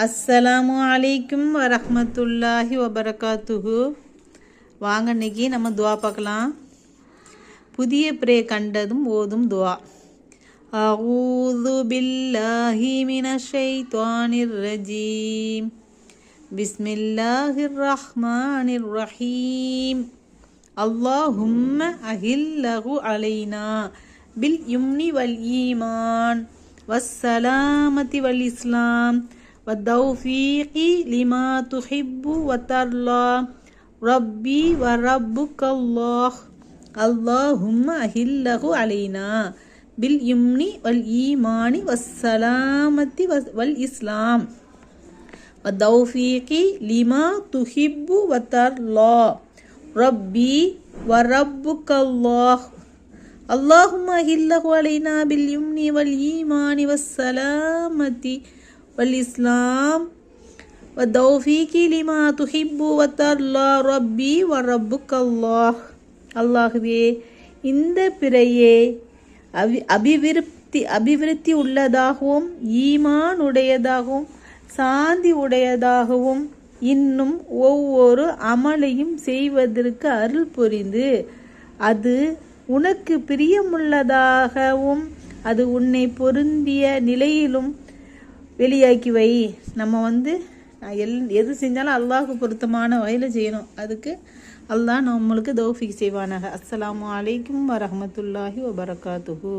அஸ்ஸலாமு அலைக்கும் வரஹ்மத்துல்லாஹி வபரகாத்துஹு. வாங்க இன்னைக்கு நம்ம துவா பார்க்கலாம். புதிய பிரே கண்டதும் ஓதும் துவா. அஊது பில்லாஹி மினஷ் ஷைத்தானிர் ரஜீம். பிஸ்மில்லாஹிர் ரஹ்மானிர் ரஹீம். அல்லாஹும்ம அஹில்லஹு அலைனா பில் யும்னி வல் ஈமான் வஸ்ஸலாமதி வல் இஸ்லாம் வத்தௌஃபீகி லிமா துஹிப்பு வதர்லா ரப்பி வரப்புக்கல்லாஹ். அல்லாஹும்ம அஹில்லஹு அலைனா பில் யும்னி வல் ஈமானி வஸ்ஸலாமதி வல் இஸ்லாம் வத்தௌஃபீகி லிமா துஹிப்பு வதர்லா ரப்பி வரப்புக்கல்லாஹ். اللهم أهله علينا باليمن والإيمان والسلامة والإسلام والتوفيق لما تحب وترضى ربي وربك الله. அல்லாஹ்வே, இந்த பிறையே அபிவிருத்தி உள்ளதாகவும் ஈமான் உடையதாகவும் சாந்தி உடையதாகவும் இன்னும் ஒவ்வொரு அமலையும் செய்வதற்கு அருள் புரிந்து அது உனக்கு பிரியமுள்ளதாகவும் அது உன்னை பொருந்திய நிலையிலும் வெளியாக்கி வை. நம்ம எது செஞ்சாலும் அல்லாஹ்வுக்கு பொருத்தமான வகையில் செய்யணும். அதுக்கு அல்லாஹ் நம்மளுக்கு தௌஃபீக் செய்வானாக. அஸ்ஸலாமு அலைக்கும் வரஹ்மத்துல்லாஹி வபரகாத்துஹு.